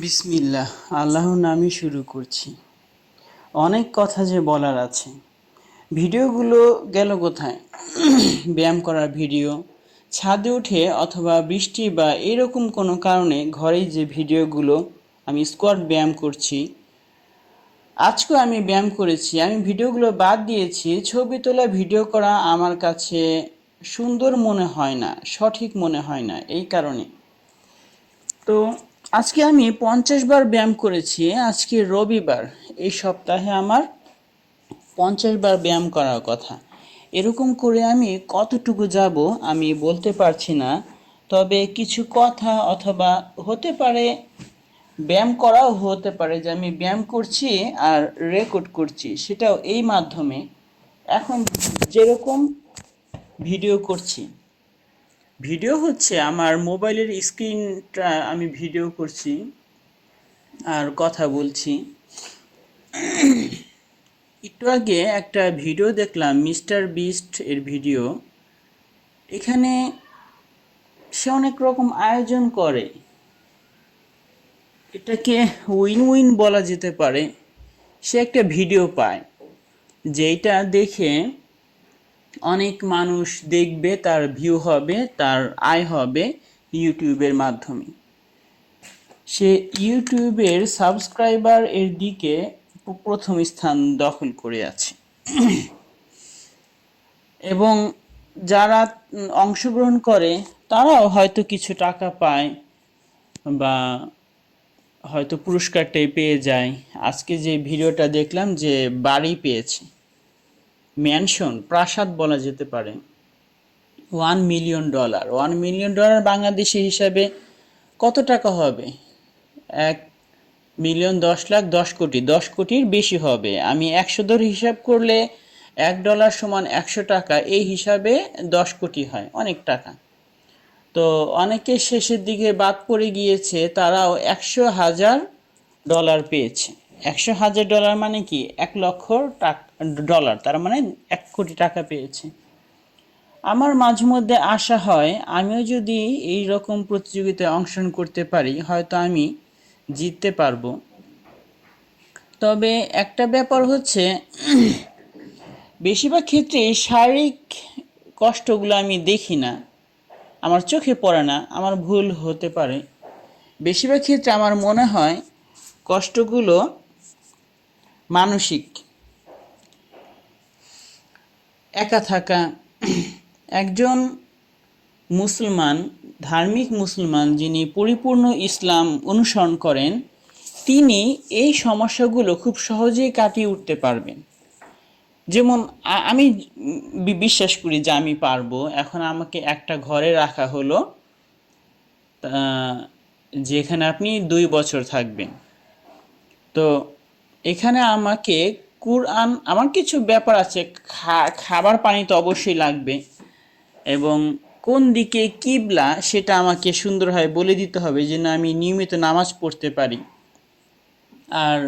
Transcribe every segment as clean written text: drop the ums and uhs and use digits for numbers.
বিসমিল্লাহ, আল্লাহর নামে শুরু করছি। অনেক কথা যে বলার আছে। ভিডিওগুলো গেল কোথায়? ব্যায়াম করার ভিডিও, ছাদে উঠে অথবা বৃষ্টি বা এরকম কোনো কারণে ঘরেই যে ভিডিওগুলো আমি স্কোয়াট ব্যায়াম করছি। আজকেও আমি ব্যায়াম করেছি, আমি ভিডিওগুলো বাদ দিয়েছি। ছবি তোলা ভিডিও করা আমার কাছে সুন্দর মনে হয় না, সঠিক মনে হয় না, এই কারণে। তো আজকে আমি 50 বার ব্যায়াম করেছি। আজকে রবিবার, এই সপ্তাহে আমার 50 বার ব্যায়াম করার কথা। এরকম করে আমি কতটুকু যাব আমি বলতে পারছি না, তবে কিছু কথা অথবা হতে পারে ব্যায়াম করাও হতে পারে যে আমি ব্যায়াম করছি আর রেকর্ড করছি, সেটাও এই মাধ্যমে। এখন যেরকম ভিডিও করছি, ভিডিও হচ্ছে আমার মোবাইলের স্ক্রিনটা আমি ভিডিও করছি আর কথা বলছি। একটু আগে একটা ভিডিও দেখলাম, মিস্টার বিস্ট এর ভিডিও। এখানে সে অনেক রকম আয়োজন করে, এটাকে উইন উইন বলা যেতে পারে। সে একটা ভিডিও পায় যেটা দেখে অনেক মানুষ দেখবে, তার ভিউ হবে, তার আয় হবে ইউটিউবের মাধ্যমে। সে ইউটিউবের সাবস্ক্রাইবার এর দিকে প্রথম স্থান দখল করে আছে। এবং যারা অংশগ্রহণ করে তারাও হয়তো কিছু টাকা পায় বা হয়তো পুরস্কারটাই পেয়ে যায়। আজকে যে ভিডিওটা দেখলাম যে বাড়ি পেয়েছে, ম্যানশন, প্রাসাদ বলা যেতে পারে। $1 মিলিয়ন, $1 মিলিয়ন বাংলাদেশি হিসাবে কত টাকা হবে? 1 মিলিয়ন 10 লাখ, 10 কোটি, 10 কোটির বেশি হবে। আমি 100 ধরে হিসাব করলে $1 সমান 100 টাকা, এই হিসাবে 10 কোটি হয়, অনেক টাকা। তো অনেকে শেষের দিকে বাদ পড়ে গিয়েছে, তারাও $100,000 পেয়েছে। $100,000 মানে কি? 1 লক্ষ টাকা ডলার, তার মানে 1 কোটি টাকা পেয়েছে। আমার মাঝে মধ্যে আশা হয় আমিও যদি এই রকম প্রতিযোগিতায় অংশগ্রহণ করতে পারি, হয়তো আমি জিততে পারবো। তবে একটা ব্যাপার হচ্ছে, বেশিরভাগ ক্ষেত্রে শারীরিক কষ্টগুলো আমি দেখি না, আমার চোখে পড়ে না, আমার ভুল হতে পারে। বেশিরভাগ ক্ষেত্রে আমার মনে হয় কষ্টগুলো মানসিক। একা থাকা, একজন মুসলমান, ধার্মিক মুসলমান যিনি পরিপূর্ণ ইসলাম অনুসরণ করেন, তিনি এই সমস্যাগুলো খুব সহজেই কাটিয়ে উঠতে পারবেন। যেমন আমি বিশ্বাস করি যে আমি পারবো। এখন আমাকে একটা ঘরে রাখা হলো, যেখানে আপনি 2 বছর থাকবেন। তো এখানে আমাকে কুরআন, আমার কিছু ব্যাপার আছে, খাবার পানি তো অবশ্যই লাগবে, এবং কোন দিকে কিবলা সেটা আমাকে সুন্দরভাবে বলে দিতে হবে যেন আমি নিয়মিত নামাজ পড়তে পারি। আর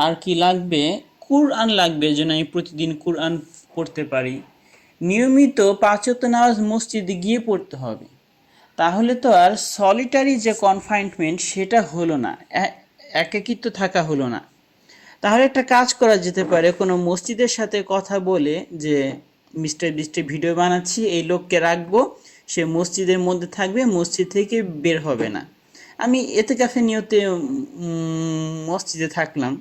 আর কি লাগবে? কুরআন লাগবে যেন আমি প্রতিদিন কুরআন পড়তে পারি। নিয়মিত 5 ওয়াক্ত নামাজ মসজিদে গিয়ে পড়তে হবে। তাহলে তো আর সলিটারি যে কনফাইনমেন্ট সেটা হলো না, একাকিত্ব থাকা হলো না। তাহলে একটা কাজ করা যেতে পারে, কোনো মসজিদের সাথে কথা বলে যে মিস্টার বিস্টের ভিডিও বানাচ্ছি, এই লোককে রাখবো, সে মসজিদের মধ্যে থাকবে, মসজিদ থেকে বের হবে না। আমি এতে কাফে নিয়তে মসজিদে থাকলাম।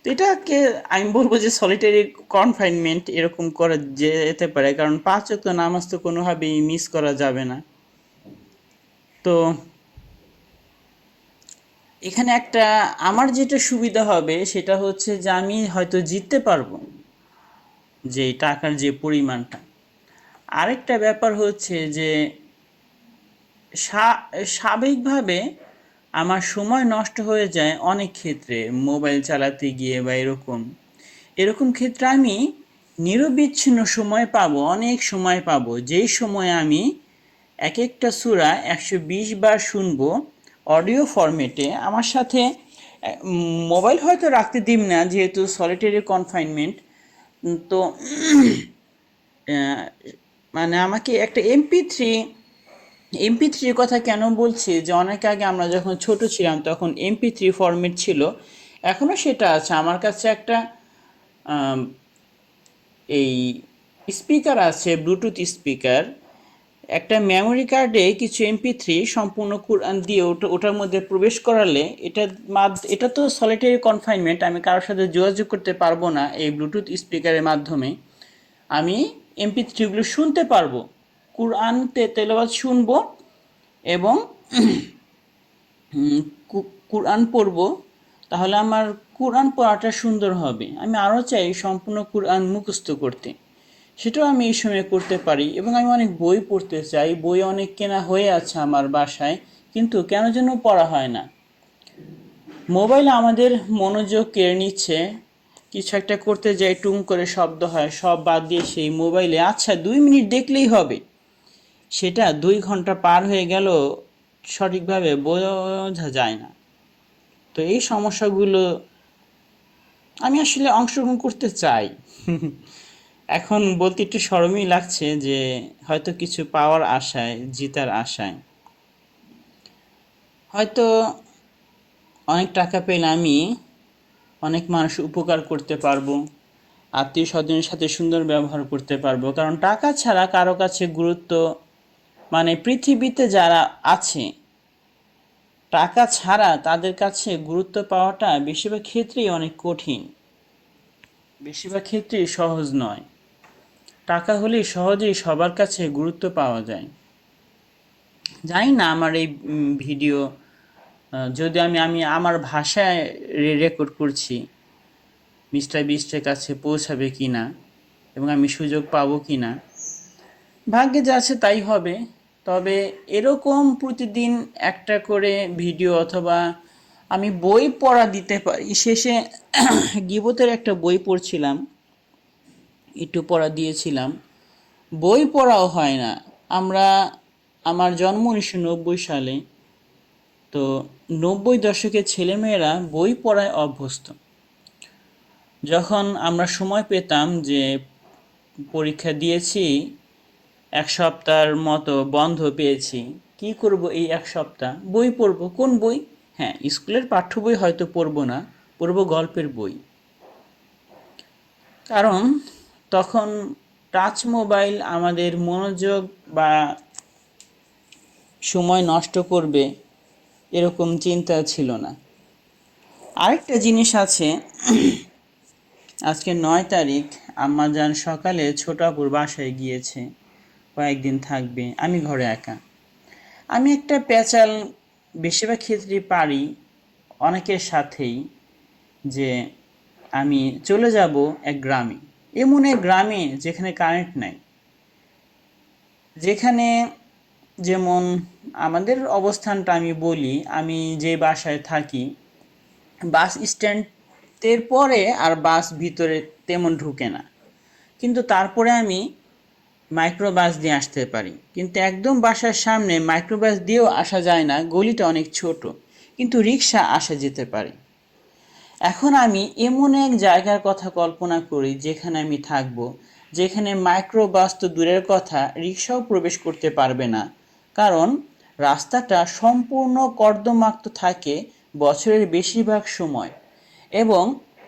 তো এটাকে আমি বলবো যে সলিটারি কনফাইনমেন্ট এরকম করা যেতে পারে, কারণ 5 ওয়াক্ত নামাজ তো কোনোভাবেই মিস করা যাবে না। তো এখানে একটা আমার যেটা সুবিধা হবে সেটা হচ্ছে যে আমি হয়তো জিততে পারবো, যে টাকার যে পরিমাণটা। আরেকটা ব্যাপার হচ্ছে যে স্বাভাবিকভাবে আমার সময় নষ্ট হয়ে যায় অনেক ক্ষেত্রে, মোবাইল চালাতে গিয়ে বা এরকম এরকম ক্ষেত্রে আমি নিরবিচ্ছিন্ন সময় পাবো, অনেক সময় পাবো, যেই সময় আমি এক একটা সূরা 120 বার শুনবো অডিও ফরম্যাটে। আমার সাথে মোবাইল হয়তো রাখতে দিম না, যেহেতু সলিটারি কনফাইনমেন্ট। তো মানে আমাকে একটা MP3 MP3 কথা কেন বলছি, যে অনেক আগে আমরা যখন ছোট ছিলাম তখন MP3 ফরম্যাট ছিল, এখনও সেটা আছে। আমার কাছে একটা আম, এই স্পিকার আছে, ব্লুটুথ স্পিকার। একটা মেমোরি কার্ডে কিছু MP3 সম্পূর্ণ কোরআন দিয়ে ওটার মধ্যে প্রবেশ করালে এটা তো সলিটারি কনফাইনমেন্ট, আমি কারোর সাথে যোগাযোগ করতে পারবো না। এই ব্লুটুথ স্পিকারের মাধ্যমে আমি MP3গুলো শুনতে পারবো, কোরআন তেলাওয়াত শুনবো এবং কোরআন পড়বো। তাহলে আমার কোরআন পড়াটা সুন্দর হবে। আমি আরও চাই সম্পূর্ণ কোরআন মুখস্থ করতে, সেটাও আমি এই সময় করতে পারি। এবং আমি অনেক বই পড়তে চাই, বই অনেক কেনা হয়ে আছে আমার বাসায়, কিন্তু কেন যেন পড়া হয় না। মোবাইল আমাদের মনোযোগ কেড়ে নিচ্ছে। কিছু একটা করতে যাই, টুং করে শব্দ হয়, সব বাদ দিয়ে সেই মোবাইলে আচ্ছা 2 মিনিট দেখলেই হবে, সেটা 2 ঘন্টা পার হয়ে গেল সঠিকভাবে বোঝা যায় না। তো এই সমস্যাগুলো আমি আসলে অংশগ্রহণ করতে চাই। এখন বলতে একটু শরমই লাগছে যে হয়তো কিছু পাওয়ার আশায়, জিতার আশায় হয়তো অনেক টাকা পেলে আমি অনেক মানুষ উপকার করতে পারবো, আত্মীয় স্বজনের সাথে সুন্দর ব্যবহার করতে পারবো। কারণ টাকা ছাড়া কারো কাছে গুরুত্ব, মানে পৃথিবীতে যারা আছে টাকা ছাড়া তাদের কাছে গুরুত্ব পাওয়াটা বেশিরভাগ ক্ষেত্রেই অনেক কঠিন, বেশিরভাগ ক্ষেত্রেই সহজ নয়। টাকা হলেই সহজেই সবার কাছে গুরুত্ব পাওয়া যায়। জানি না আমার এই ভিডিও যদি আমি আমি আমার ভাষায় রেকর্ড করছি, মিস্টার বিস্টের কাছে পৌঁছাবে কি না এবং আমি সুযোগ পাবো কি না, ভাগ্যে যা আছে তাই হবে। তবে এরকম প্রতিদিন একটা করে ভিডিও, অথবা আমি বই পড়া দিতে পারি। শেষে গীবতের একটা বই পড়ছিলাম, একটু পড়া দিয়েছিলাম, বই পড়াও হয় না। আমরা, আমার জন্ম 1990 সালে, তো 90 দশকের ছেলেমেয়েরা বই পড়ায় অভ্যস্ত। যখন আমরা সময় পেতাম যে পরীক্ষা দিয়েছি, 1 সপ্তাহের মতো বন্ধ পেয়েছি, কি করব এই 1 সপ্তাহ? বই পড়বো। কোন বই? হ্যাঁ, স্কুলের পাঠ্য বই হয়তো পড়বো না, পড়বো গল্পের বই। কারণ তখন টাচ মোবাইল আমাদের মনোযোগ বা সময় নষ্ট করবে এরকম চিন্তা ছিল না। আরেকটা জিনিস আছে, আজকে 9 তারিখ, আম্মাজান সকালে ছোট আপুর বাসায় গিয়েছে, কয়েকদিন থাকবে, আমি ঘরে একা। আমি একটা প্যাচাল বেশিরভাগ ক্ষেত্রে পারি অনেকের সাথেই, যে আমি চলে যাব এক গ্রামে, এমন এক গ্রামে যেখানে কারেন্ট নাই, যেখানে যেমন আমাদের অবস্থানটা আমি বলি, আমি যে বাসায় থাকি বাস স্ট্যান্ডের পরে আর বাস ভিতরে তেমন ঢুকে না, কিন্তু তারপরে আমি মাইক্রোবাস দিয়ে আসতে পারি। কিন্তু একদম বাসার সামনে মাইক্রোবাস দিয়েও আসা যায় না, গলিটা অনেক ছোট, কিন্তু রিক্সা আসা যেতে পারে। এখন আমি এমন এক জায়গার কথা কল্পনা করি যেখানে আমি থাকব, যেখানে মাইক্রোবাস তো দূরের কথা, রিক্সাও প্রবেশ করতে পারবে না। কারণ রাস্তাটা সম্পূর্ণ কর্দমাক্ত থাকে বছরের বেশিরভাগ সময়, এবং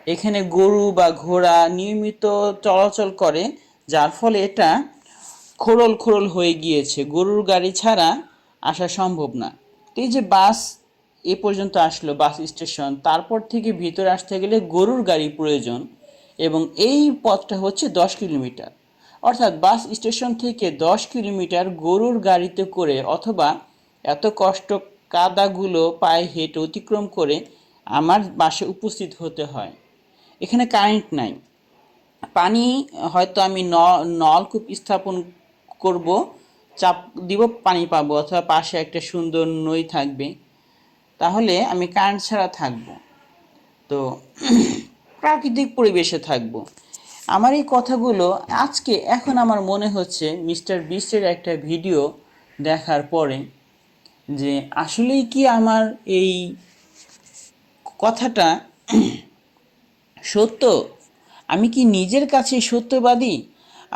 এখানে গরু বা ঘোড়া নিয়মিত চলাচল করে, যার ফলে এটা খোড়ল খোড়ল হয়ে গিয়েছে, গরুর গাড়ি ছাড়া আসা সম্ভব না। তো এই যে বাস এ পর্যন্ত আসলো, বাস স্টেশন, তারপর থেকে ভিতরে আসতে গেলে গরুর গাড়ি প্রয়োজন, এবং এই পথটা হচ্ছে 10 কিলোমিটার। অর্থাৎ বাস স্টেশন থেকে 10 কিলোমিটার গরুর গাড়িতে করে, অথবা এত কষ্ট কাদাগুলো পায়ে হেঁটে অতিক্রম করে আমার বাসে উপস্থিত হতে হয়। এখানে কারেন্ট নাই, পানি হয়তো আমি নলকূপ স্থাপন করব, চাপ দিব, পানি পাবো, অথবা পাশে একটা সুন্দর নই থাকবে, তাহলে আমি কারেন্ট ছাড়া থাকব। তো প্রাকৃতিক পরিবেশে থাকব। আমার এই কথাগুলো আজকে এখন আমার মনে হচ্ছে মিস্টার বিস্টের একটা ভিডিও দেখার পরে, যে আসলেই কি আমার এই কথাটা সত্য? আমি কি নিজের কাছে সত্যবাদী?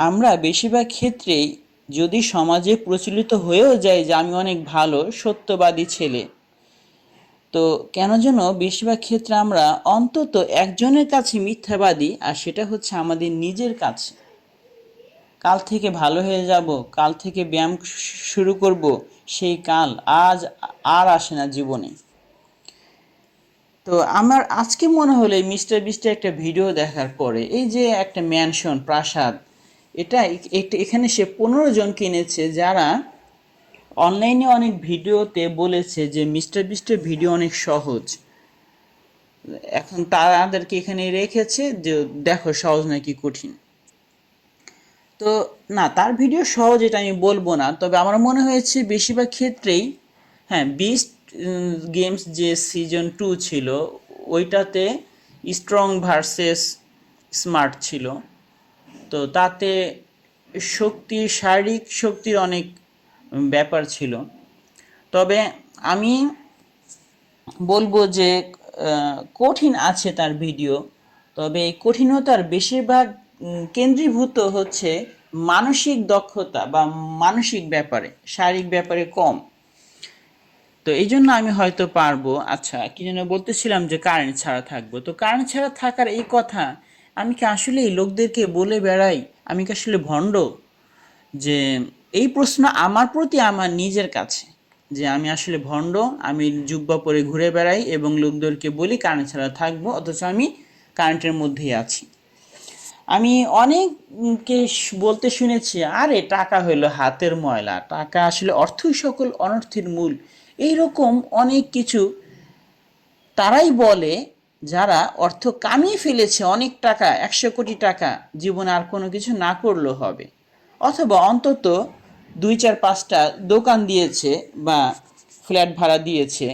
আমরা বেশিরভাগ ক্ষেত্রেই যদি সমাজে প্রচলিত হয়েও যায় যে আমি অনেক ভালো সত্যবাদী ছেলে, তো কেন যেন বেশিরভাগ ক্ষেত্রে আমরা অন্তত একজনের কাছে মিথ্যাবাদী, আর সেটা হচ্ছে আমাদের নিজের কাছে। কাল থেকে ভালো হয়ে যাব, কাল থেকে ব্যায়াম শুরু করব, সেই কাল আজ আর আসে না জীবনে। তো আমার আজকে মনে হলো এই মিস্টার বিস্টের একটা ভিডিও দেখার পরে, এই যে একটা ম্যানশন প্রাসাদ, এখানে সে 15 জন কিনেছে, যারা অনলাইনে অনেক ভিডিওতে বলেছে যে মিস্টার বিস্টের ভিডিও অনেক সহজ। এখন তাদেরকে এখানে রেখেছে যে দেখো সহজ নাকি কঠিন। তো না, তার ভিডিও সহজ এটা আমি বলবো না, তবে আমার মনে হয়েছে বেশিরভাগ ক্ষেত্রেই, হ্যাঁ, বিস্ট গেমস যে সিজন 2 ছিল ওইটাতে স্ট্রং ভার্সেস স্মার্ট ছিল। তো তাতে শারীরিক শক্তির অনেক ব্যাপার ছিল। তবে আমি বলবো যে কঠিন আছে তার ভিডিও, তবে এই কঠিনতার বেশিরভাগ কেন্দ্রীভূত হচ্ছে মানসিক দক্ষতা বা মানসিক ব্যাপারে, শারীরিক ব্যাপারে কম। তো এই জন্য আমি হয়তো পারবো। আচ্ছা, কি যেন বলতেছিলাম, যে কারেন্ট ছাড়া থাকবো, তো কারেন্ট ছাড়া থাকার এই কথা আমি কি আসলে এই লোকদেরকে বলে বেড়াই? আমি কি আসলে ভণ্ড? যে এই প্রশ্ন আমার প্রতি আমার নিজের কাছে, যে আমি আসলে ভণ্ড, আমি জুব্বা পরে ঘুরে বেড়াই এবং লোকদেরকে বলি কারেন্ট ছাড়া থাকবো, অথচ আমি কারেন্টের মধ্যেই আছি। আমি অনেককে বলতে শুনেছি, আরে টাকা হইলো হাতের ময়লা, টাকা আসলে অর্থই সকল অনর্থের মূল, এইরকম অনেক কিছু তারাই বলে যারা অর্থ কামিয়ে ফেলেছে, অনেক টাকা, 100 কোটি টাকা, জীবনে আর কোনো কিছু না করলেও হবে, অথবা অন্তত 2 4 5টা দোকান দিয়েছে বা ফ্ল্যাট ভাড়া দিয়েছে,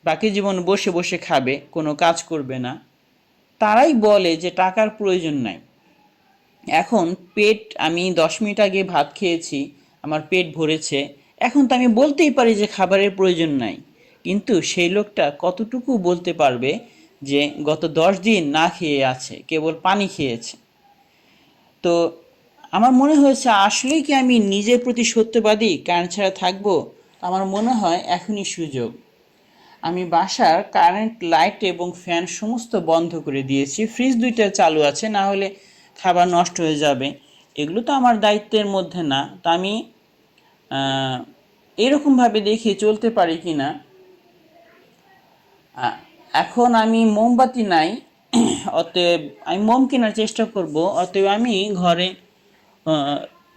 বাকি জীবন বসে বসে খাবে, কোনো কাজ করবে না। তারাই বলে যে টাকার প্রয়োজন নাই। এখন আমি 10 মিনিট আগে ভাত খেয়েছি, আমার পেট ভরেছে, এখন তো আমি বলতেই পারি যে খাবারের প্রয়োজন নাই, কিন্তু সেই লোকটা কতটুকু বলতে পারবে যে গত 10 দিন না খেয়ে আছে, কেবল পানি খেয়েছে? তো আমার মনে হয়েছে আসলেই কি আমি নিজের প্রতি সত্যবাদী কারেন্ট ছাড়া থাকবো? আমার মনে হয় এখনই সুযোগ। আমি বাসার কারেন্ট, লাইট এবং ফ্যান সমস্ত বন্ধ করে দিয়েছি, ফ্রিজ 2টা চালু আছে, না হলে খাবার নষ্ট হয়ে যাবে। এগুলো তো আমার দায়িত্বের মধ্যে না, তা আমি এরকমভাবে দেখি চলতে পারি কি না। এখন আমি মোমবাতি নাই, অতএব আমি মোম কেনার চেষ্টা করব। অতএব আমি ঘরে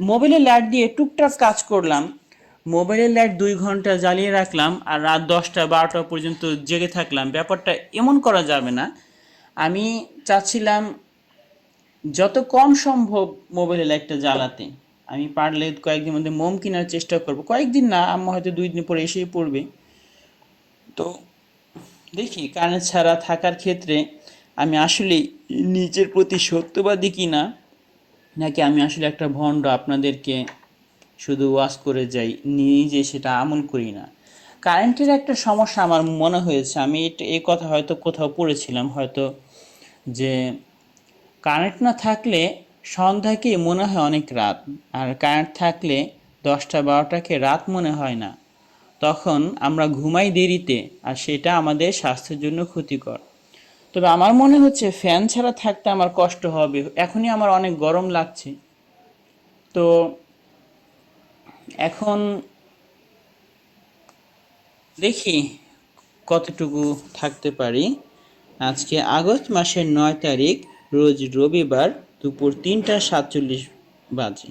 মোবাইলের লাইট দিয়ে টুকটাক কাজ করলাম। মোবাইলের লাইট 2 ঘন্টা জ্বালিয়ে রাখলাম আর রাত 10টা 12টা পর্যন্ত জেগে থাকলাম। ব্যাপারটা এমন করা যাবে না। আমি চাচ্ছিলাম যত কম সম্ভব মোবাইলের লাইটটা জ্বালাতে। আমি পারলে কয়েকদিনের মধ্যে মোম কেনার চেষ্টা করব, কয়েকদিন না, আম্মা হয়তো 2 দিন পরে এসেই পড়বে। তো দেখি কারেন্ট ছাড়া থাকার ক্ষেত্রে আমি আসলে নিজের প্রতি সত্যবাদী কিনা, নাকি আমি আসলে একটা ভণ্ড, আপনাদেরকে শুধু ওয়াজ করে যাই, নিজে সেটা আমল করি না। কারেন্টের একটা সমস্যা আমার মনে হয়েছে, আমি এই কথা হয়তো কোথাও পড়েছিলাম হয়তো, যে কারেন্ট না থাকলে সন্ধ্যাকে মনে হয় অনেক রাত, আর কারেন্ট থাকলে 10টা 12টাকে রাত মনে হয় না। তখন আমরা ঘুমাই দেরিতে, আর সেটা আমাদের স্বাস্থ্যের জন্য ক্ষতিকর। তবে আমার মনে হচ্ছে ফ্যান ছাড়া থাকতে আমার কষ্ট হবে, এখনই আমার অনেক গরম লাগছে। তো এখন দেখি কতটুকু থাকতে পারি। আজকে আগস্ট মাসের 9 তারিখ, রোজ রবিবার, দুপুর 3টা 47 বাজে।